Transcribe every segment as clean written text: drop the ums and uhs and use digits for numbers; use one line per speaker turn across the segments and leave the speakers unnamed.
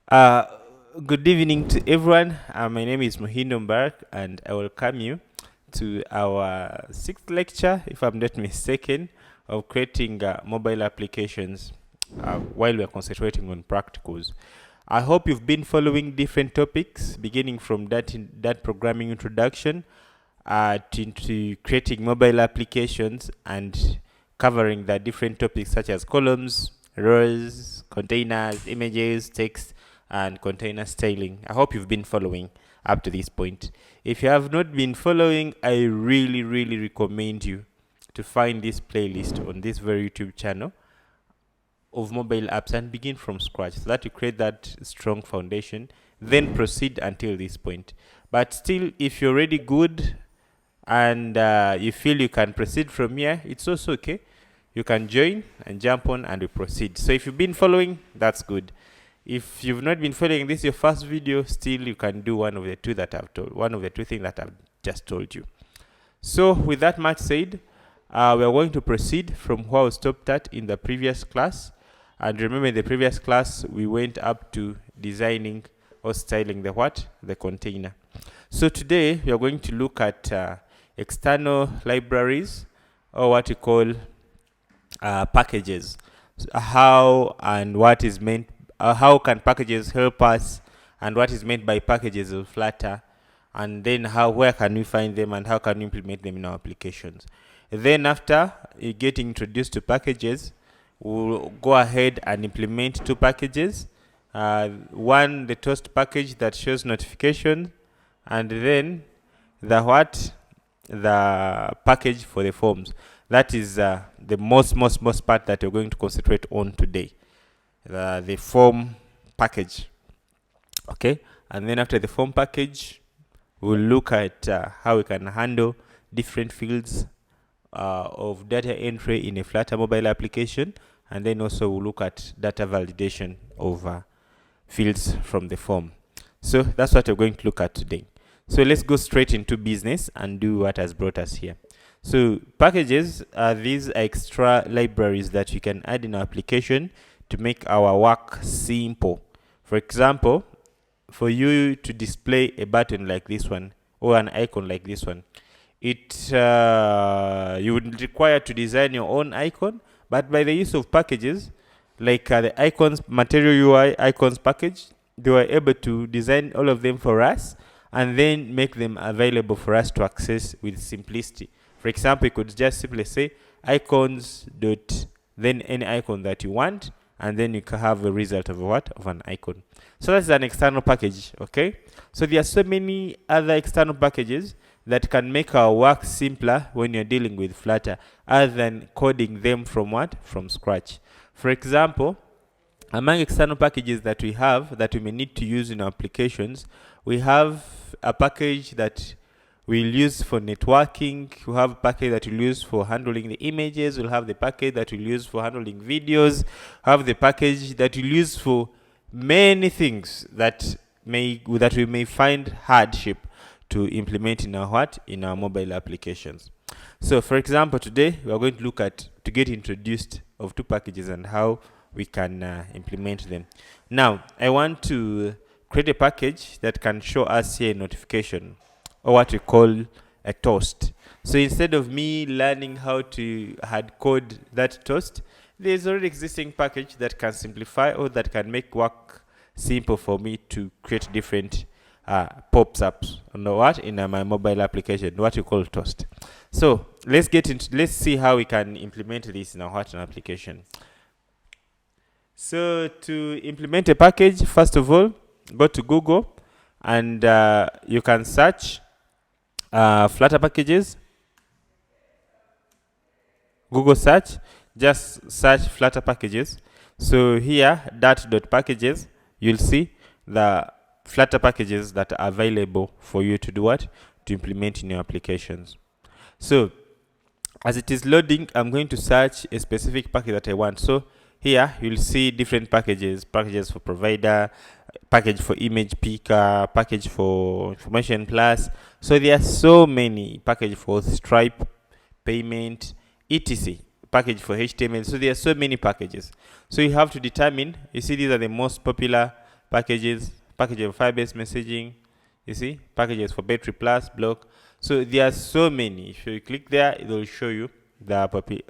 Uh, Good evening to everyone. My name is Mohindo Mbarak, and I welcome you to our sixth lecture, if I'm not mistaken, of creating mobile applications while we are concentrating on practicals. I hope you've been following different topics, beginning from that programming introduction into creating mobile applications and covering the different topics such as columns, rows, containers, images, text, and container styling. I hope you've been following up to this point. If you have not been following, I really recommend you to find this playlist on this very YouTube channel of mobile apps and begin from scratch so that you create that strong foundation, then proceed until this point. But still, if you're already good and you feel you can proceed from here, it's also okay. You can join and jump on and we proceed. So if you've been following, that's good. If you've not been following, this is your first video, still you can do one of the two things that I've just told you. So with that much said, we are going to proceed from where we stopped at in the previous class. And remember, in the previous class, we went up to designing or styling the container. So today, we are going to look at external libraries, or what we call packages. So how and what is meant, how can packages help us, and what is meant by packages of Flutter, and then where can we find them, and how can we implement them in our applications. Then after getting introduced to packages, we'll go ahead and implement two packages. One, the toast package that shows notification, and then the package for the forms. That is the most part that we're going to concentrate on today, the form package. Okay, and then after the form package, we'll look at how we can handle different fields of data entry in a Flutter mobile application, and then also we'll look at data validation of fields from the form. So that's what we're going to look at today. So let's go straight into business and do what has brought us here. So packages are these extra libraries that we can add in our application to make our work simple. For example, for you to display a button like this one or an icon like this one, you would require to design your own icon, but by the use of packages like the icons material UI icons package, they were able to design all of them for us and then make them available for us to access with simplicity. For example, you could just simply say icons dot then any icon that you want, and then you can have a result of an icon. So that's an external package. Okay, so there are so many other external packages that can make our work simpler when you're dealing with Flutter, other than coding them from scratch. For example, among external packages that we have that we may need to use in our applications, we have a package that we'll use for networking. We have a package that we'll use for handling the images. We'll have the package that we'll use for handling videos. Have the package that we'll use for many things that we may find hardship to implement in our mobile applications. So for example, today we are going to look at to get introduced of two packages and how we can implement them. Now I want to create a package that can show us here a notification, or what we call a toast. So instead of me learning how to hard code that toast, there's already existing package that can simplify or that can make work simple for me to create different pops ups in my mobile application, what you call toast. So let's see how we can implement this in our application. So to implement a package, first of all, go to Google and you can search Flutter packages. Google search, just search Flutter packages. So here, dat.packages, you'll see the Flutter packages that are available for you to do what? To implement in your applications. So as it is loading, I'm going to search a specific package that I want. So here you'll see different packages for provider, package for image picker, package for information plus. So there are so many package for Stripe, payment, etc. Package for HTML. So there are so many packages. So you have to determine, you see these are the most popular packages, package of Firebase messaging, you see, packages for battery plus, block. So there are so many. If you click there, it will show you the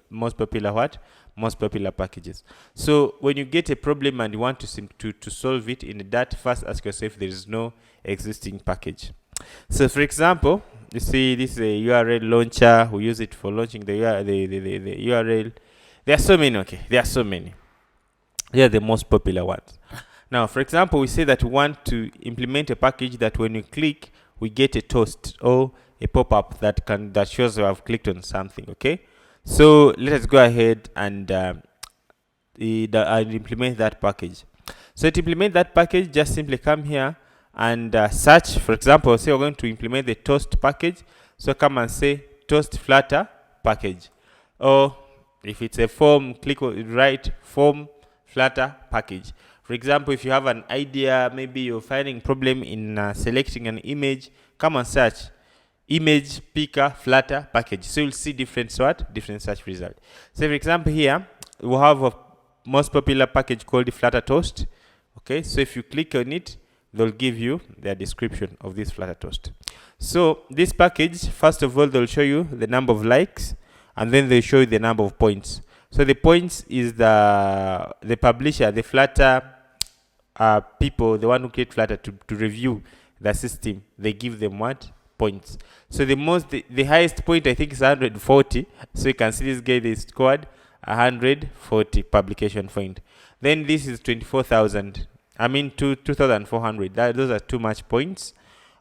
most popular most popular packages. So when you get a problem and you want to solve it in that, first ask yourself if there is no existing package. So for example, you see this is a URL launcher. We use it for launching the URL. There are so many. Okay, there are so many. They are the most popular ones. Now, for example, we say that we want to implement a package that when you click, we get a toast or a pop-up that shows you have clicked on something. Okay, so let us go ahead and implement that package. So to implement that package, just simply come here and search. For example, say we're going to implement the toast package. So come and say toast Flutter package, or if it's a form, click on write form Flutter package. For example, if you have an idea, maybe you're finding problem in selecting an image, come and search image picker Flutter package. So you'll see different search result. So for example, here we have a most popular package called the Flutter Toast. Okay, so if you click on it, they'll give you their description of this Flutter Toast. So this package, first of all, they'll show you the number of likes, and then they'll show you the number of points. So the points is the publisher, the Flutter people, the one who create Flutter to review the system. They give them what? Points. So the highest point I think is 140. So you can see this guy, they scored 140 publication point. Then this is 24,000. I mean 2,400. Those are too much points.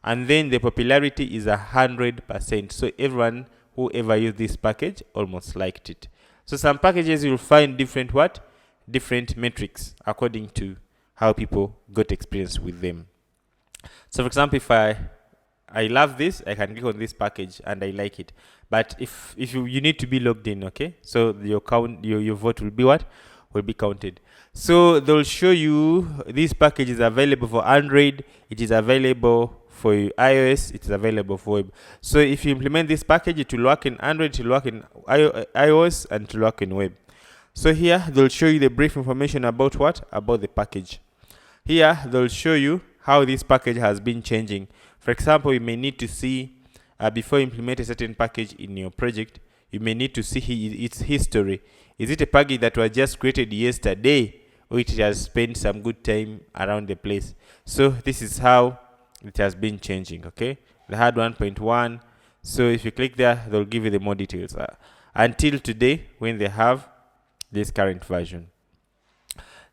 And then the popularity is 100%. So everyone who ever used this package almost liked it. So some packages you'll find different metrics according to how people got experience with them. So for example, if I love this, I can click on this package and I like it. But if you need to be logged in, okay? So your vote will be what? Will be counted. So they'll show you this package is available for Android, it is available for iOS, it is available for web. So if you implement this package, it will work in Android, it will work in iOS, and it will work in web. So here they'll show you the brief information about what? About the package. Here they'll show you how this package has been changing. For example, you may need to see before you implement a certain package in your project, you may need to see its history. Is it a package that was just created yesterday, or it has spent some good time around the place? So this is how it has been changing. Okay, they had 1.1. So if you click there, they'll give you the more details until today when they have this current version.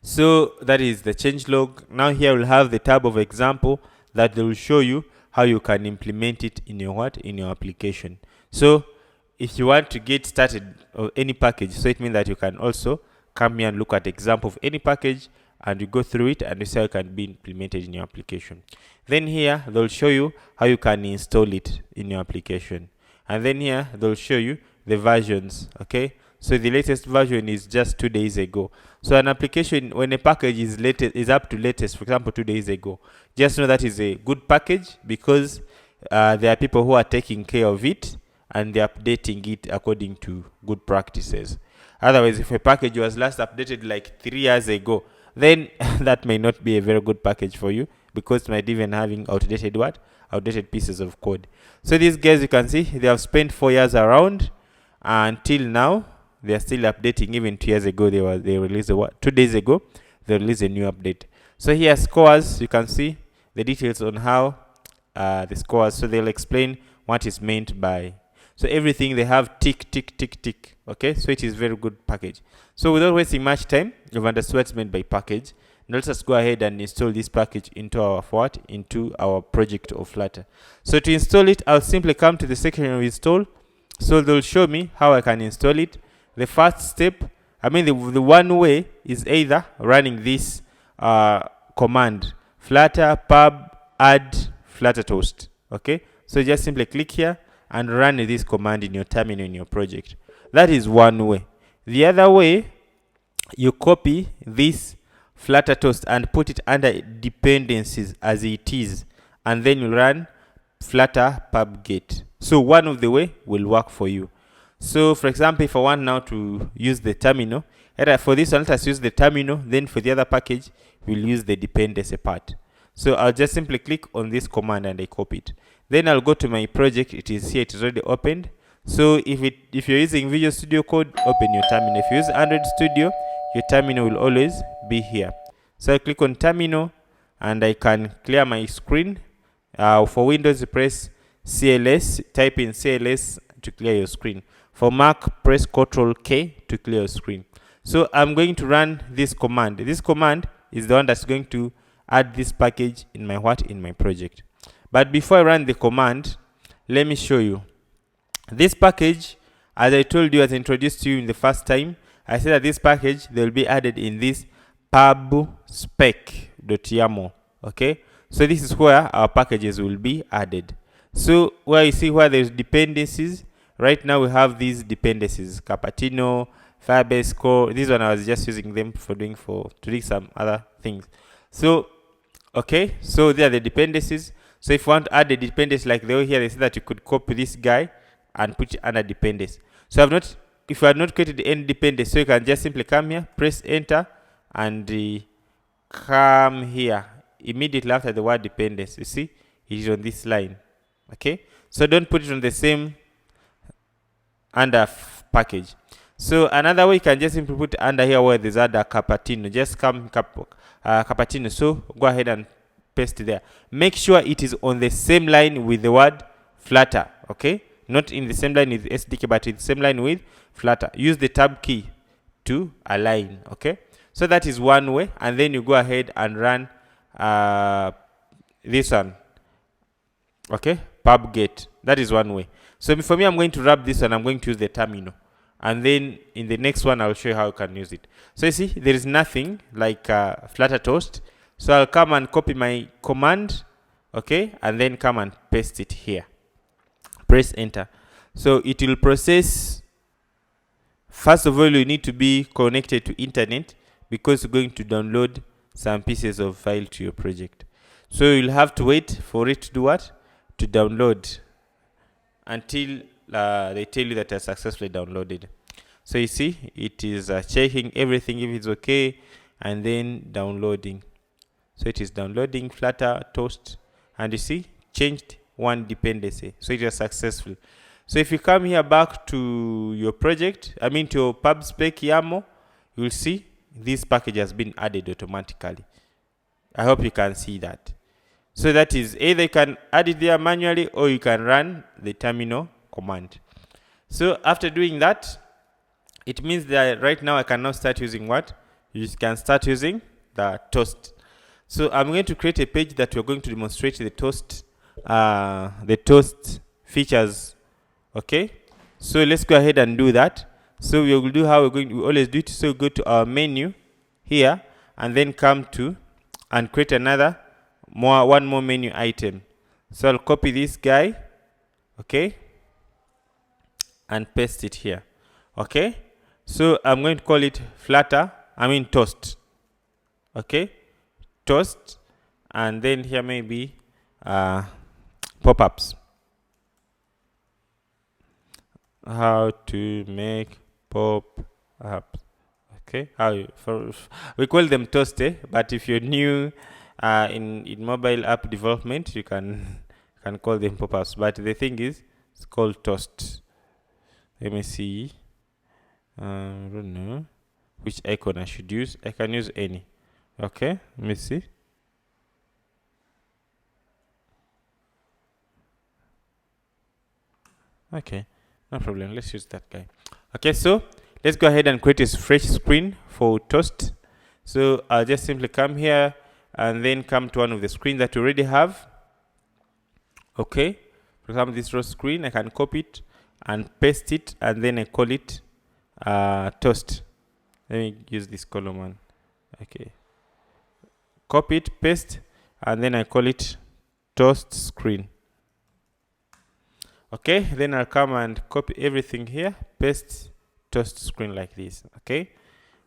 So that is the changelog. Now here we'll have the tab of example that will show you how you can implement it in your application. So if you want to get started on any package, so it means that you can also come here and look at example of any package and you go through it and you see how it can be implemented in your application. Then here they'll show you how you can install it in your application. And then here they'll show you the versions. Okay, so the latest version is just 2 days ago. So an application, when a package is up to latest, for example 2 days ago, just know that is a good package because there are people who are taking care of it and they're updating it according to good practices. Otherwise, if a package was last updated like 3 years ago, then that may not be a very good package for you because it might even having outdated pieces of code. So these guys, you can see they have spent 4 years around until now. They are still updating. Even 2 years ago, they released 2 days ago they released a new update. So here scores, you can see the details on how the scores. So they'll explain what is meant by. So everything they have tick, tick, tick, tick. Okay, so it is very good package. So without wasting much time, you've understood what's meant by package. Now let us go ahead and install this package into our project of Flutter. So to install it, I'll simply come to the section of install. So they'll show me how I can install it. The first step, the one way is either running this command, flutter pub add Flutter Toast. Okay, so just simply click here and run this command in your terminal in your project. That is one way. The other way, you copy this Flutter Toast and put it under dependencies as it is, and then you run flutter pub get. So one of the way will work for you. So for example, if I want now to use the terminal, For this one, let us use the terminal. Then for the other package, we'll use the dependency part. So I'll just simply click on this command and I copy it. Then I'll go to my project. It is here. It is already opened. So if you're using Visual Studio Code, open your terminal. If you use Android Studio, your terminal will always be here. So I click on terminal and I can clear my screen. For Windows, press CLS, type in CLS to clear your screen. For Mac, press Ctrl K to clear your screen. So I'm going to run this command. This command is the one that's going to add this package in my project. But before I run the command, let me show you. This package, as I told you, as I introduced to you in the first time, I said that this package, they will be added in this pubspec.yaml. Okay, so this is where our packages will be added. So where you see where there's dependencies, right now we have these dependencies: Cupertino, Firebase Core. This one I was just using them to doing some other things. So okay, so there are the dependencies. So if you want to add a dependency like they here, they say that you could copy this guy and put it under dependency. So if you have not created any dependency, so you can just simply come here, press enter, and come here immediately after the word dependency. You see, it is on this line. Okay, so don't put it on the same under package. So another way, you can just simply put under here where there's other Cupertino. Just come Cupertino. So go ahead and paste there. Make sure it is on the same line with the word Flutter. Okay, not in the same line with SDK, but in the same line with Flutter. Use the tab key to align. Okay, so that is one way, and then you go ahead and run this one. Okay, pubget. That is one way. So for me, I'm going to wrap this one. I'm going to use the terminal, and then in the next one, I'll show you how you can use it. So you see, there is nothing like Flutter Toast. So I'll come and copy my command, okay, and then come and paste it here. Press enter. So it will process. First of all, you need to be connected to internet because you're going to download some pieces of file to your project. So you'll have to wait for it to do what? To download until they tell you that it's successfully downloaded. So you see, it is checking everything if it's okay, and then downloading. So it is downloading Flutter Toast, and you see, changed one dependency. So it is successful. So if you come here back to your project, to your pubspec YAML, you'll see this package has been added automatically. I hope you can see that. So that is either you can add it there manually or you can run the terminal command. So after doing that, it means that right now I can now start using what? You can start using the Toast. So I'm going to create a page that we're going to demonstrate the Toast features. Okay, so let's go ahead and do that. So we will do how we always do it. So go to our menu here and then come to and create one more menu item. So I'll copy this guy, okay, and paste it here. Okay, so I'm going to call it Toast. Okay, Toast, and then here maybe pop-ups. How to make pop-ups. Okay, we call them Toast, but if you're new in mobile app development, you can call them pop-ups. But the thing is, it's called Toast. Let me see. I don't know which icon I should use. I can use any. Okay, let me see. Okay, no problem. Let's use that guy. Okay, so let's go ahead and create a fresh screen for Toast. So I'll just simply come here and then come to one of the screens that you already have. Okay, for example, this row screen, I can copy it and paste it, and then I call it Toast. Let me use this column one. Okay, copy it, paste, and then I call it Toast screen. Okay, then I'll come and copy everything here, paste Toast screen like this. Okay,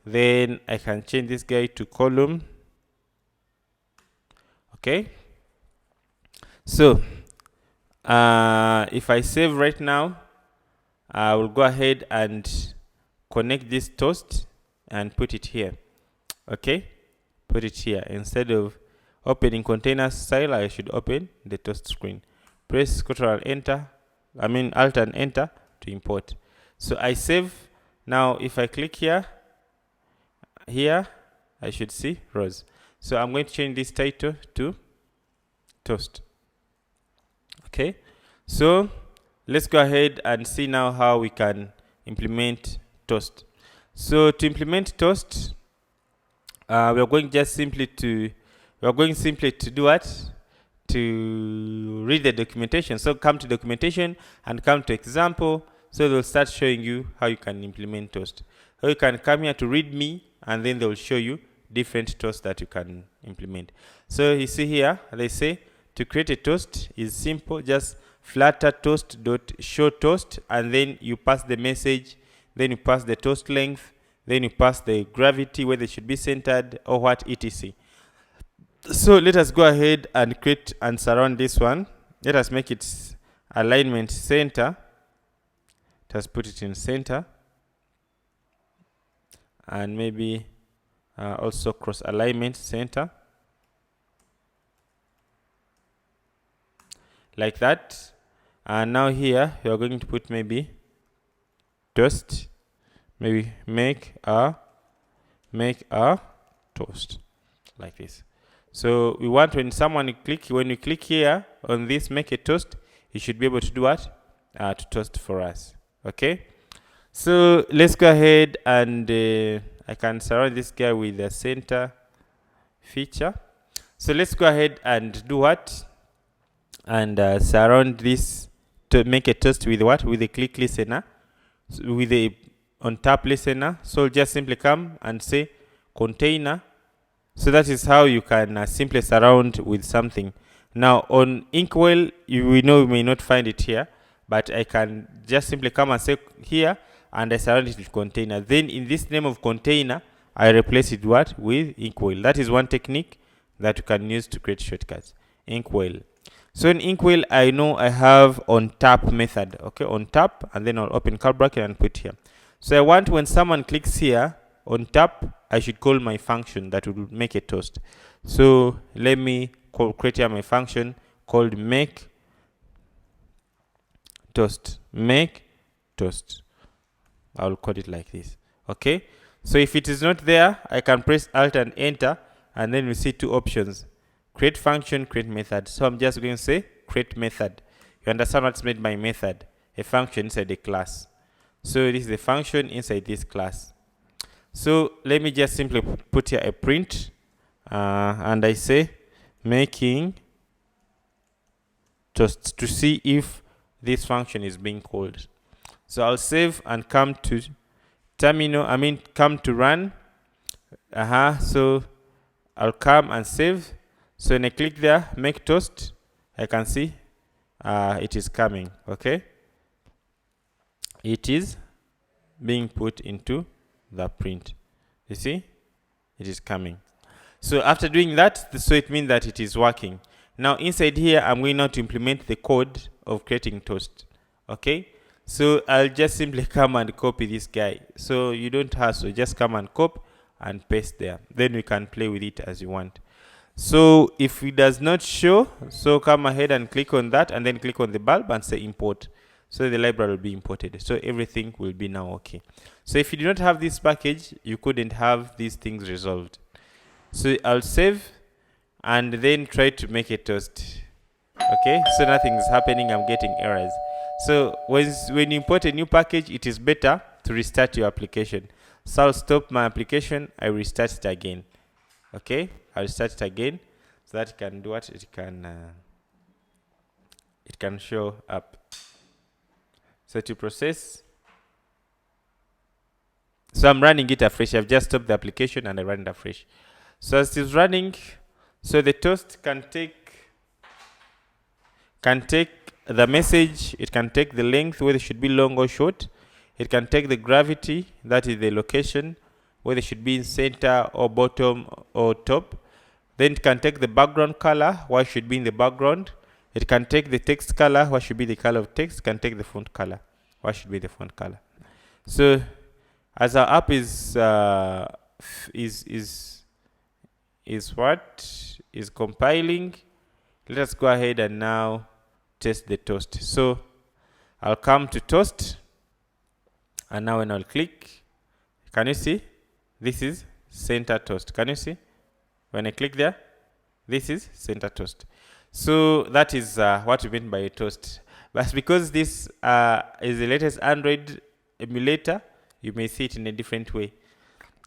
then I can change this guy to column. Okay, so if I save right now, I will go ahead and connect this Toast and put it here. Okay, put it here. Instead of opening container style, I should open the toast screen. Press Ctrl Enter, Alt and Enter to import. So I save. Now if I click here, I should see rows. So I'm going to change this title to toast. Okay, so let's go ahead and see now how we can implement toast. So to implement toast, we are going simply to do what? To read the documentation. So come to documentation and come to example. So they'll start showing you how you can implement toast. So you can come here to read me, and then they'll show you different toasts that you can implement. So you see here, they say to create a toast is simple. Just flutter toast.show toast, and then you pass the message, then you pass the toast length, then you pass the gravity, whether it should be centered or what, etc. So let us go ahead and create and surround this one. Let us make its alignment center. Let us put it in center, and maybe also cross alignment center, like that. And now here you are going to put maybe toast, maybe make a toast, like this. So we want when you click here on this make a toast, you should be able to do what? To toast for us. Okay, so let's go ahead and I can surround this guy with the center feature. So let's go ahead and do what? And surround this to make a toast with what? With a click listener, with a on tap listener. So just simply come and say container. So that is how you can simply surround with something. Now on Inkwell, we know you may not find it here, but I can just simply come and say here, and I surround it with container. Then in this name of container, I replace it what? With Inkwell. That is one technique that you can use to create shortcuts. Inkwell. So in Inkwell, I know I have on tap method. Okay, on tap, and then I'll open curly bracket and put here. So I want when someone clicks here on tap, I should call my function that will make a toast. So let me create here my function called make toast. Make toast. I'll call it like this. Okay. So if it is not there, I can press Alt and Enter, and then we see two options: create function, create method. So I'm just going to say create method. You understand what's made by method? A function inside a class. So this is the function inside this class. So let me just simply put here a print, and I say making toast to see if this function is being called. So I'll save and come to terminal, come to run. So I'll come and save. So when I click there, make toast, I can see it is coming. Okay, it is being put into the print. You see, it is coming. So after doing that, so it means that it is working. Now inside here, I'm going now to implement the code of creating toast. Okay, so I'll just simply come and copy this guy. So you don't have to just come and copy and paste there. Then we can play with it as you want. So if it does not show, so come ahead and click on that, and then click on the bulb and say import. So the library will be imported. So everything will be now okay. So if you do not have this package, you couldn't have these things resolved. So I'll save and then try to make a toast. Okay, so nothing is happening. I'm getting errors. So when you import a new package, it is better to restart your application. So I'll stop my application. I restart it again. Okay, I'll start it again so that it can do what it can show up. So to process, so I'm running it afresh. I've just stopped the application and I run it afresh. So as it's running, so the toast can take the message, it can take the length, whether it should be long or short. It can take the gravity, that is the location, whether it should be in center or bottom or top. Then it can take the background color, what should be in the background. It can take the text color, what should be the color of text. It can take the font color, what should be the font color. So as our app is what is compiling, let us go ahead and now test the toast. So I'll come to toast, and now when I'll click, can you see this is center toast? Can you see when I click there, this is center toast? So that is what we mean by a toast. But because this is the latest Android emulator, you may see it in a different way.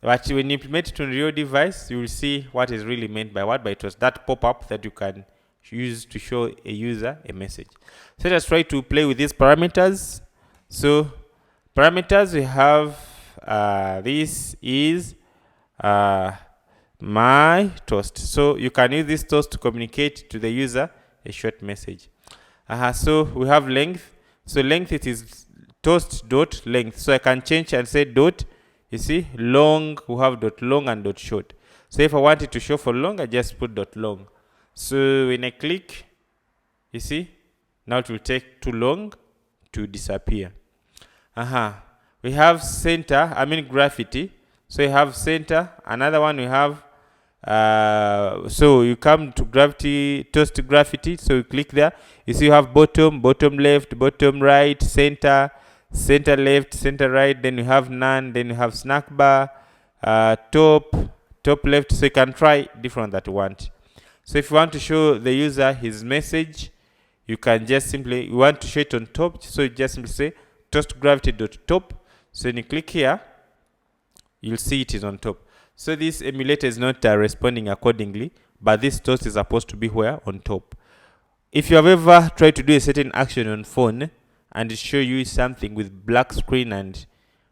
But when you implement it on your device, you will see what is really meant by what by toast. That pop-up that you can use to show a user a message. So let's try to play with these parameters. So parameters, we have this is my toast. So you can use this toast to communicate to the user a short message. So we have length. So length, it is toast dot length. So I can change and say dot. You see, long, we have dot long and dot short. So if I want it to show for long, I just put dot long. So when I click, you see, now it will take too long to disappear. We have center, gravity. So you have center. Another one we have, so you come to gravity, toast to gravity. So you click there. You see you have bottom, bottom left, bottom right, center, center left, center right. Then you have none. Then you have snack bar, top, top left. So you can try different that you want. So if you want to show the user his message, you can just simply, you want to show it on top. So you just simply say toast gravity dot top. So when you click here, you'll see it is on top. So this emulator is not responding accordingly, but this toast is supposed to be where? On top. If you have ever tried to do a certain action on phone and it show you something with black screen and,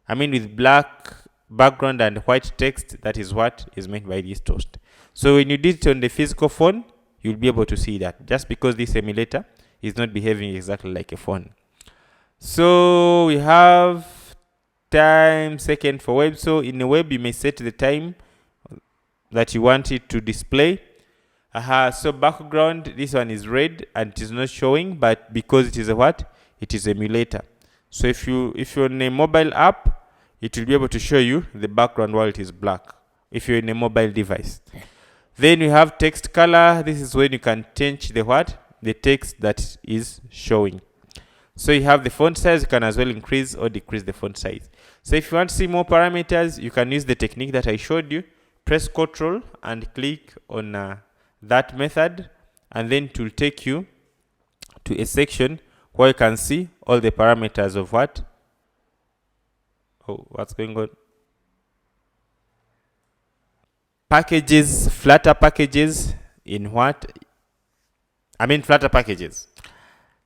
with black background and white text, that is what is meant by this toast. So when you did it on the physical phone, you'll be able to see that, just because this emulator is not behaving exactly like a phone. So we have time second for web. So in the web, you may set the time that you want it to display. So background, this one is red and it is not showing, but because it is a what? It is emulator. So if you're in a mobile app, it will be able to show you the background while it is black, if you're in a mobile device. Then you have text color. This is when you can change the what? The text that is showing. So you have the font size. You can as well increase or decrease the font size. So if you want to see more parameters, you can use the technique that I showed you. Press Ctrl and click on that method, and then it will take you to a section where you can see all the parameters of what? Oh, what's going on? Packages, Flutter packages in what? Flutter packages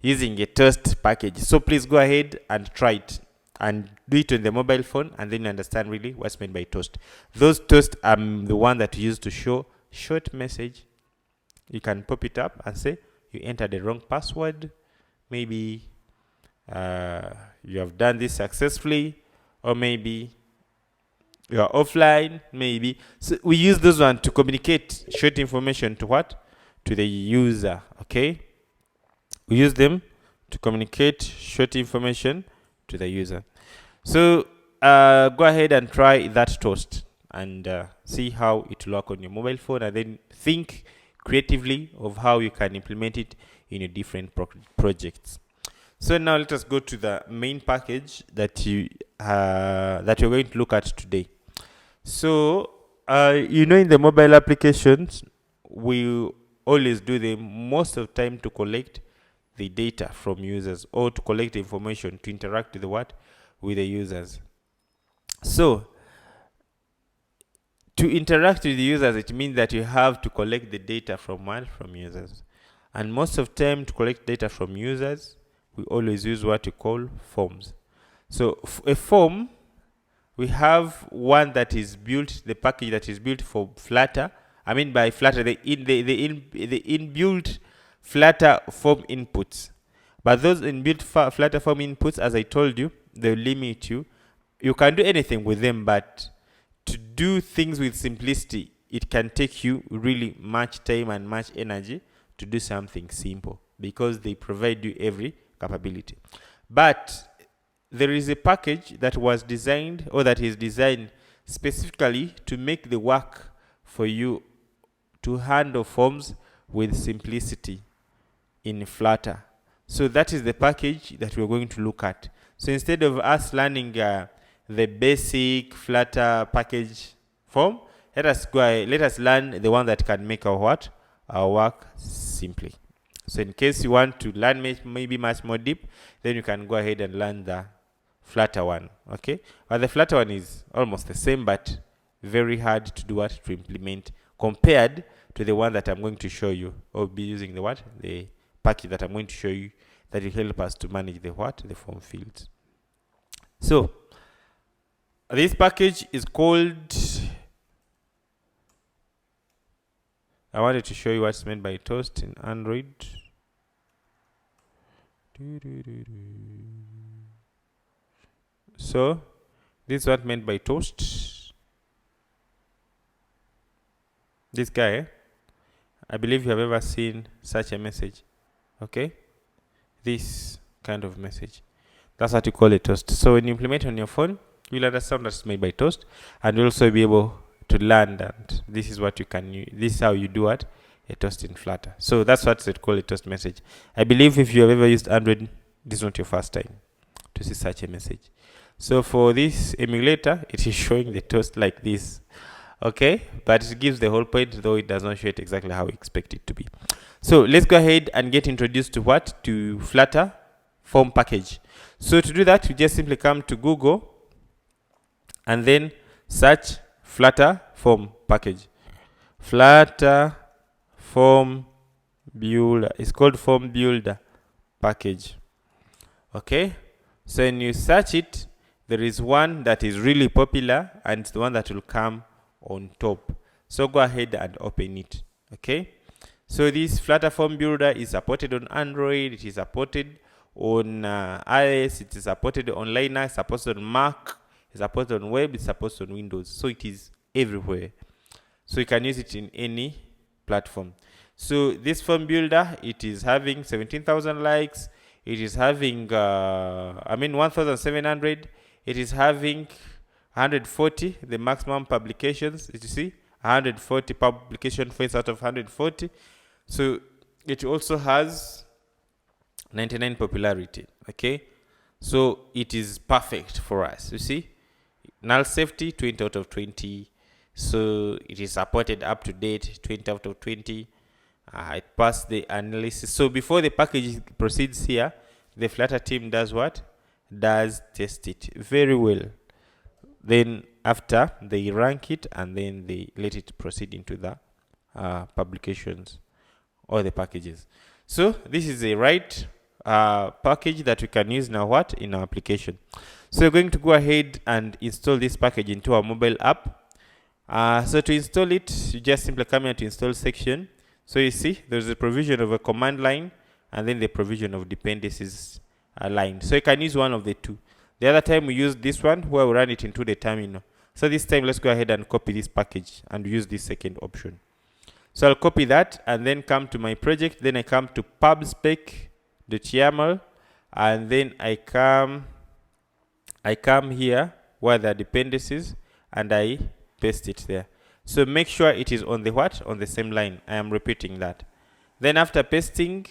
using a toast package. So please go ahead and try it and do it on the mobile phone, and then you understand really what's meant by toast. Those toast are the one that you use to show short message. You can pop it up and say you entered the wrong password. Maybe you have done this successfully, or maybe you are offline, maybe. So we use those ones to communicate short information to what? To the user, okay? We use them to communicate short information to the user. So go ahead and try that toast and see how it will work on your mobile phone, and then think creatively of how you can implement it in your different projects. So now let us go to the main package that we're going to look at today. So in the mobile applications, we always do them most of the time to collect the data from users, or to collect the information to interact with with the users. So to interact with the users, it means that you have to collect the data from users. And most of the time, to collect data from users, we always use what we call forms. So a form, we have one that is built, the package that is built for Flutter. By Flutter, the inbuilt Flutter form inputs. But those inbuilt Flutter form inputs, as I told you, they limit you. You can do anything with them, but to do things with simplicity, it can take you really much time and much energy to do something simple, because they provide you every capability. But there is a package that was designed, or that is designed specifically to make the work for you to handle forms with simplicity in Flutter. So that is the package that we're going to look at. So instead of us learning the basic Flutter package form, let us learn the one that can make our work simply. So in case you want to learn maybe much more deep, then you can go ahead and learn the Flutter one. Okay, but the Flutter one is almost the same, but very hard to do to implement compared to the one that I'm going to show you, or be using the package that I'm going to show you, that will help us to manage the form fields. So this package is called, I wanted to show you what's meant by Toast in Android. So this is what meant by Toast. This guy, I believe you have ever seen such a message. Okay, this kind of message, that's what you call a Toast. So when you implement on your phone, you'll understand that's made by Toast, and you'll also be able to learn that this is what you can use. This is how you do a Toast in Flutter. So that's what they call a Toast message. I believe if you have ever used Android, this is not your first time to see such a message. So for this emulator, it is showing the Toast like this. Okay, but it gives the whole point, though it does not show it exactly how we expect it to be. So let's go ahead and get introduced to Flutter form package. So to do that, we just simply come to Google and then search Flutter form package. Flutter form builder. It's called form builder package. Okay, so when you search it, there is one that is really popular, and it's the one that will come on top. So go ahead and open it. Okay, so this Flutter form builder is supported on Android, it is supported on iOS, it is supported on Linux, supported on Mac, it's supported on web, it's supported on Windows. So it is everywhere, so you can use it in any platform. So this form builder, it is having 17,000 likes, it is having 1,700, it is having 140, the maximum publications, you see, 140 publication points out of 140. So it also has 99 popularity. Okay, so it is perfect for us. You see, null safety 20 out of 20. So it is supported up to date 20 out of 20. It passed the analysis. So before the package proceeds here, the Flutter team does what? Does test it very well. Then after, they rank it, and then they let it proceed into the publications or the packages. So this is a right package that we can use now in our application. So we're going to go ahead and install this package into our mobile app. So to install it, you just simply come here to install section. So you see there's a provision of a command line, and then the provision of dependencies line. So you can use one of the two. The other time we use this one where we run it into the terminal. So this time let's go ahead and copy this package and use this second option. So I'll copy that and then come to my project. Then I come to pubspec.yaml, and then I come here where there are dependencies, and I paste it there. So make sure it is on the on the same line. I am repeating that. Then after pasting,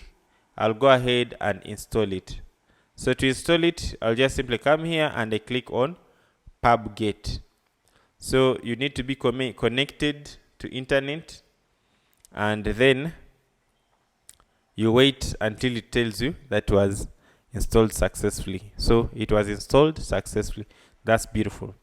I'll go ahead and install it. So to install it, I'll just simply come here and I click on pubget. So you need to be connected to internet, and then you wait until it tells you that was installed successfully. So it was installed successfully. That's beautiful.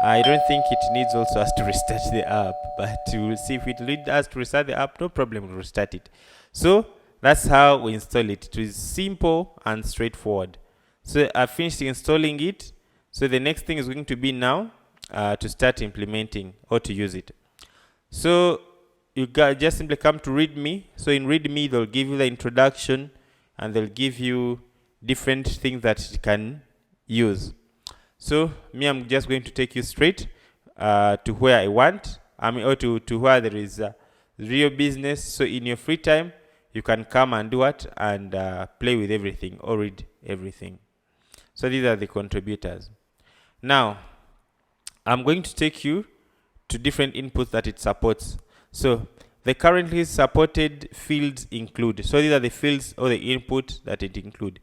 I don't think it needs also us to restart the app, but we will see. If it needs us to restart the app, no problem, we'll restart it. So that's how we install it. It is simple and straightforward. So I finished installing it. So the next thing is going to be now to start implementing or to use it. So you just simply come to README. So in README, they'll give you the introduction, and they'll give you different things that you can use. So I'm just going to take you straight to where I want, or to where there is real business. So in your free time, you can come and do it and play with everything or read everything. So these are the contributors. Now, I'm going to take you to different inputs that it supports. So the currently supported fields include. So these are the fields or the input that it include.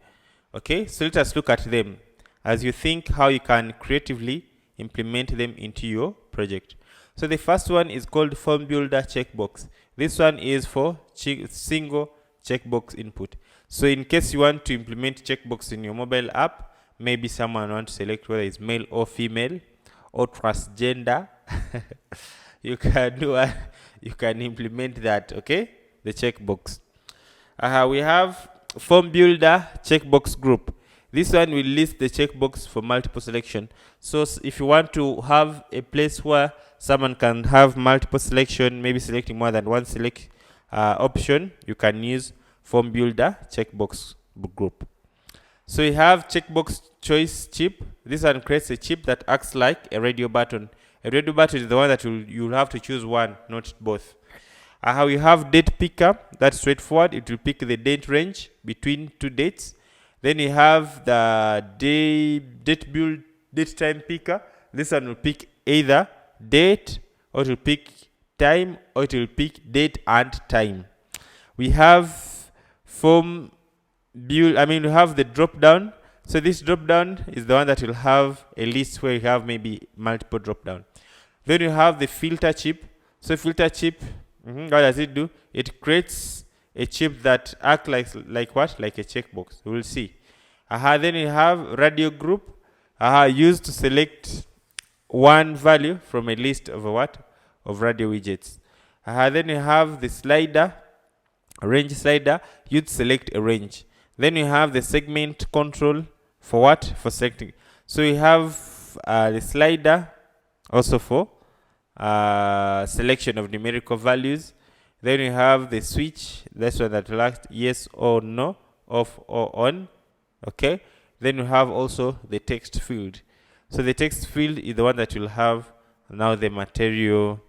Okay, so let us look at them as you think how you can creatively implement them into your project. So the first one is called form builder checkbox. This one is for single checkbox input. So in case you want to implement checkbox in your mobile app, maybe someone wants to select whether it's male or female or transgender, you can implement that. Okay, the checkbox. We have form builder checkbox group. This one will list the checkbox for multiple selection. So if you want to have a place where someone can have multiple selection, maybe selecting more than one select option, you can use form builder checkbox group. So we have checkbox choice chip. This one creates a chip that acts like a radio button. A radio button is the one that you'll have to choose one, not both. How we have date picker, that's straightforward. It will pick the date range between two dates. Then you have the date time picker. This one will pick either date, or it will pick time, or it will pick date and time. We have form build. we have the drop down. So this drop down is the one that will have a list where you have maybe multiple drop down. Then you have the filter chip. So filter chip, what does it do? It creates a chip that acts like what? Like a checkbox. We'll see. Then you have radio group, used to select one value from a list of of radio widgets. Then you have the slider, range slider, used to select a range. Then you have the segment control for what? For selecting. So you have the slider also for selection of numerical values. Then you have the switch. That's one that will act yes or no, off or on. Okay. Then you have also the text field. So the text field is the one that will have now the material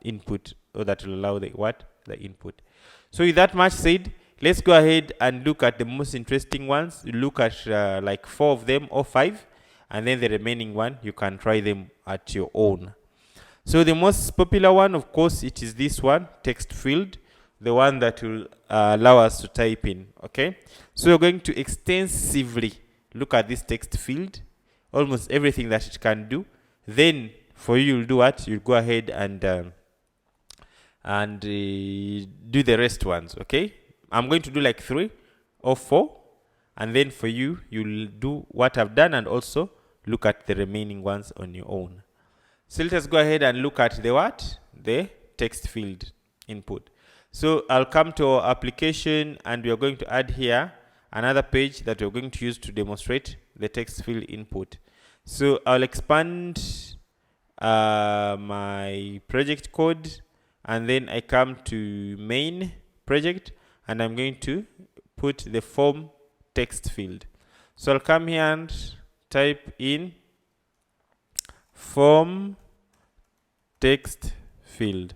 input, or that will allow the input. So with that much said, let's go ahead and look at the most interesting ones. You look at like 4 of them or 5, and then the remaining one you can try them at your own. So the most popular one, of course, it is this one, text field, the one that will allow us to type in. Okay, so we're going to extensively look at this text field, almost everything that it can do. Then for you, you'll do what? You'll go ahead and do the rest ones. Okay, I'm going to do like 3 or 4, and then for you, you'll do what I've done and also look at the remaining ones on your own. So let us go ahead and look at the text field input. So I'll come to our application, and we are going to add here another page that we're going to use to demonstrate the text field input. So I'll expand my project code, and then I come to main project, and I'm going to put the form text field. So I'll come here and type in form text field.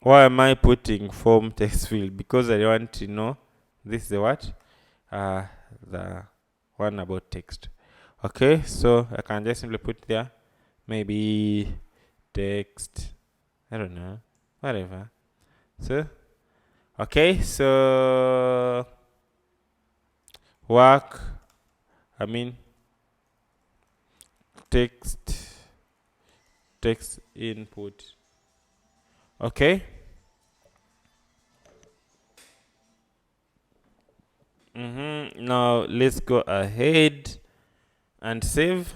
Why am I putting form text field? Because I want to know this is the one about text. Okay, so I can just simply put there maybe text, I don't know, whatever. So okay, so text input. Okay, now let's go ahead and save.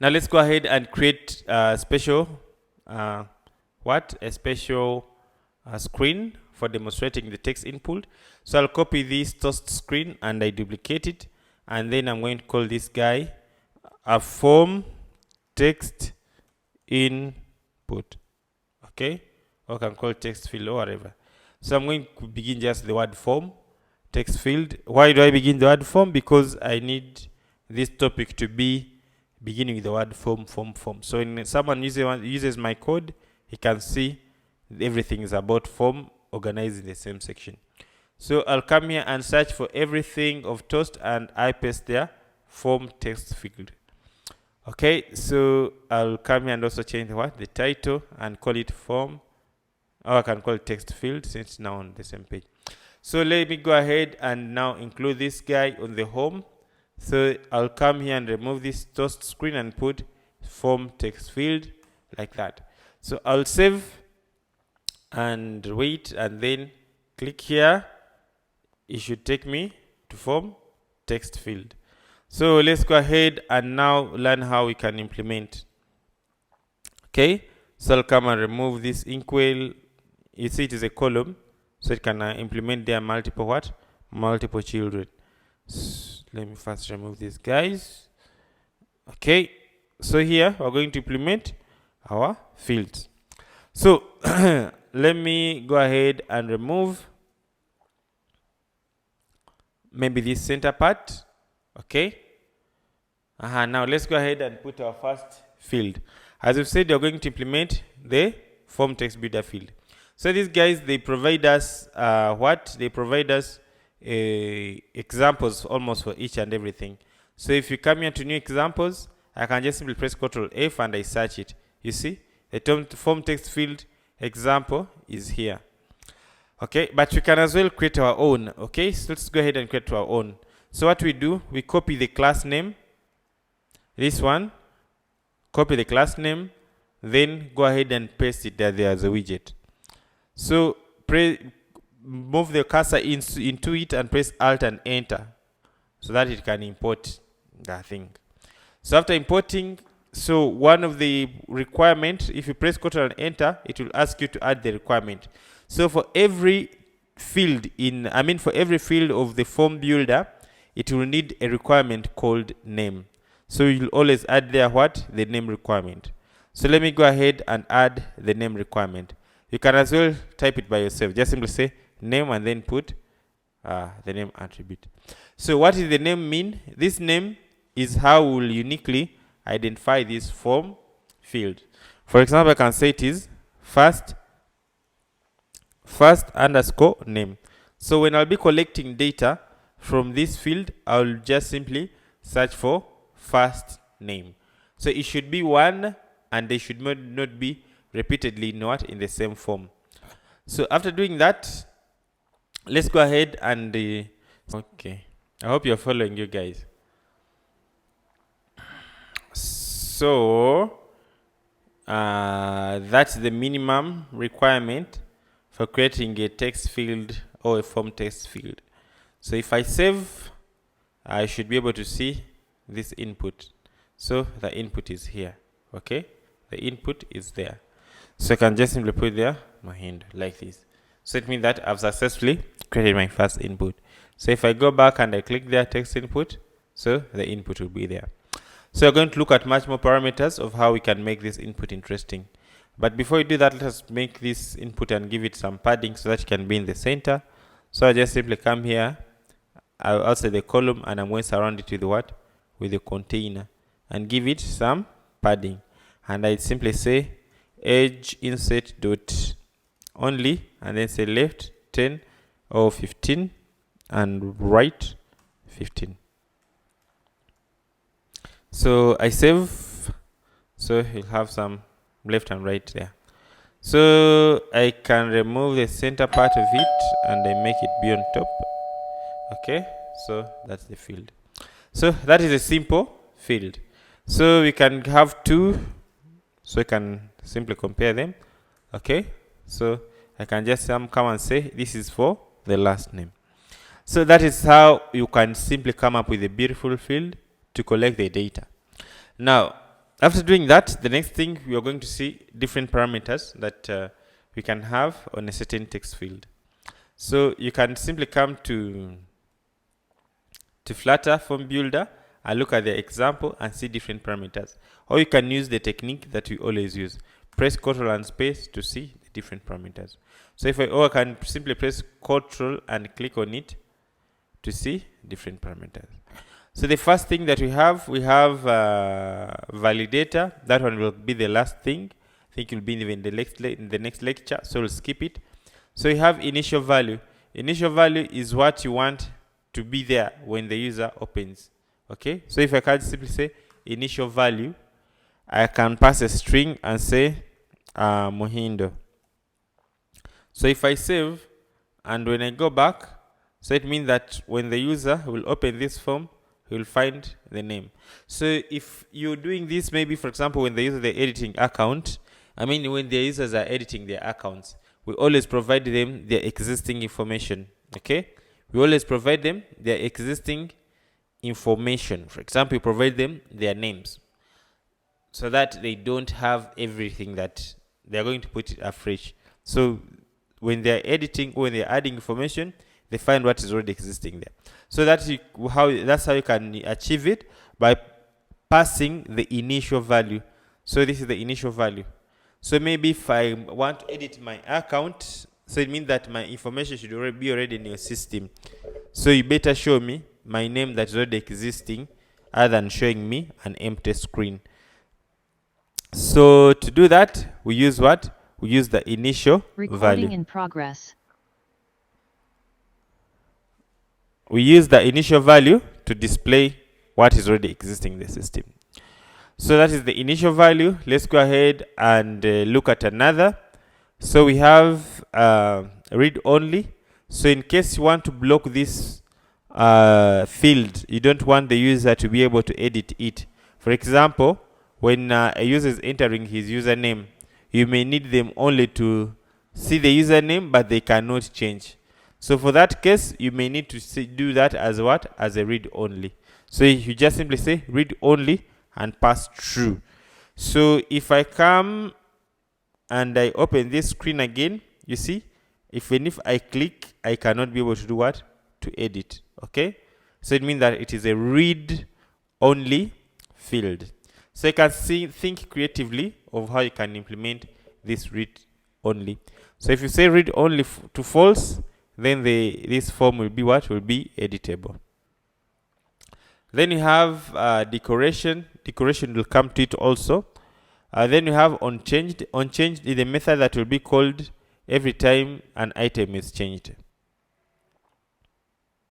Now let's go ahead and create a special screen for demonstrating the text input. So I'll copy this toast screen and I duplicate it, and then I'm going to call this guy a form text input. Okay, or I can call text field or whatever. So I'm going to begin just the word form text field. Why do I begin the word form? Because I need this topic to be beginning with the word form. So when someone uses my code, he can see everything is about form organized in the same section. So I'll come here and search for everything of toast, and I paste there form text field. Okay, so I'll come here and also change the title and call it form, or I can call it text field since it's now on the same page. So let me go ahead and now include this guy on the home. So I'll come here and remove this toast screen and put form text field like that. So I'll save and wait, and then click here. It should take me to form text field. So let's go ahead and now learn how we can implement. Okay, so I'll come and remove this inkwell. You see it is a column, so it can implement there multiple children. So let me first remove these guys. Okay, so here we're going to implement our fields. So let me go ahead and remove maybe this center part. Okay. Now let's go ahead and put our first field. As we've said, we're going to implement the form text builder field. So these guys, they provide us They provide us examples almost for each and everything. So if you come here to new examples, I can just simply press Ctrl F and I search it. You see, the form text field example is here. Okay, but we can as well create our own. Okay, so let's go ahead and create our own. So what we do, we copy the class name, this one, copy the class name, then go ahead and paste it there as a widget. So move the cursor into it and press Alt and Enter so that it can import that thing. So after importing, so one of the requirement, if you press Ctrl and Enter, it will ask you to add the requirement. So for every field for every field of the form builder, it will need a requirement called name. So you'll always add there the name requirement. So let me go ahead and add the name requirement. You can as well type it by yourself. Just simply say name and then put the name attribute. So what does the name mean? This name is how we'll uniquely identify this form field. For example, I can say it is first underscore name. So when I'll be collecting data from this field, I'll just simply search for first name. So it should be one, and they should not be repeatedly in the same form. So after doing that, let's go ahead and okay, I hope you're following, you guys. So that's the minimum requirement for creating a text field or a form text field. So if I save, I should be able to see this input. So the input is here. Okay, the input is there. So I can just simply put there my hand like this. So it means that I've successfully created my first input. So if I go back and I click there text input, so the input will be there. So we're going to look at much more parameters of how we can make this input interesting. But before we do that, let us make this input and give it some padding so that it can be in the center. So I just simply come here outside the column, and I'm going to surround it with the container and give it some padding. And I simply say edge insert dot only, and then say left 10 or 15 and right 15. So I save, so you'll have some left and right there. So I can remove the center part of it and I make it be on top. Okay, so that's the field. So that is a simple field. So we can have two, so we can simply compare them. Okay, so I can just come and say this is for the last name. So that is how you can simply come up with a beautiful field to collect the data. Now, after doing that, the next thing we are going to see different parameters that we can have on a certain text field. So you can simply come to Flutter Form Builder and look at the example and see different parameters. Or you can use the technique that we always use. Press Ctrl and space to see the different parameters. So I can simply press Ctrl and click on it to see different parameters. So the first thing that we have validator. That one will be the last thing. I think it will be in the next lecture, so we'll skip it. So we have initial value. Initial value is what you want to be there when the user opens. Okay, so if I can simply say initial value, I can pass a string and say Muhindo. So if I save and when I go back, so it means that when the user will open this form, he will find the name. So if you're doing this, maybe for example, when the user is editing account, when the users are editing their accounts, we always provide them their existing information. Okay, we always provide them their existing information. For example, we provide them their names, so that they don't have everything that they're going to put it afresh. So when they're editing, when they're adding information, they find what is already existing there. So that's how you can achieve it, by passing the initial value. So this is the initial value. So maybe if I want to edit my account, so it means that my information should be already in your system. So you better show me my name that is already existing, other than showing me an empty screen. So to do that, we use what? We use the initial value.
In progress.
We use the initial value to display what is already existing in the system. So that is the initial value. Let's go ahead and look at another. So we have read only. So in case you want to block this field, you don't want the user to be able to edit it. For example, when a user is entering his username, you may need them only to see the username, but they cannot change. So for that case, you may need to do that as what? As a read only. So you just simply say read only and pass through. So if I come and I open this screen again, you see, even if I click, I cannot be able to do what? To edit. Okay? So it means that it is a read only field. So you can think creatively of how you can implement this read only. So if you say read only to false, then this form will be what? Will be editable. Then you have decoration. Decoration will come to it also. Then you have unchanged. Unchanged is a method that will be called every time an item is changed.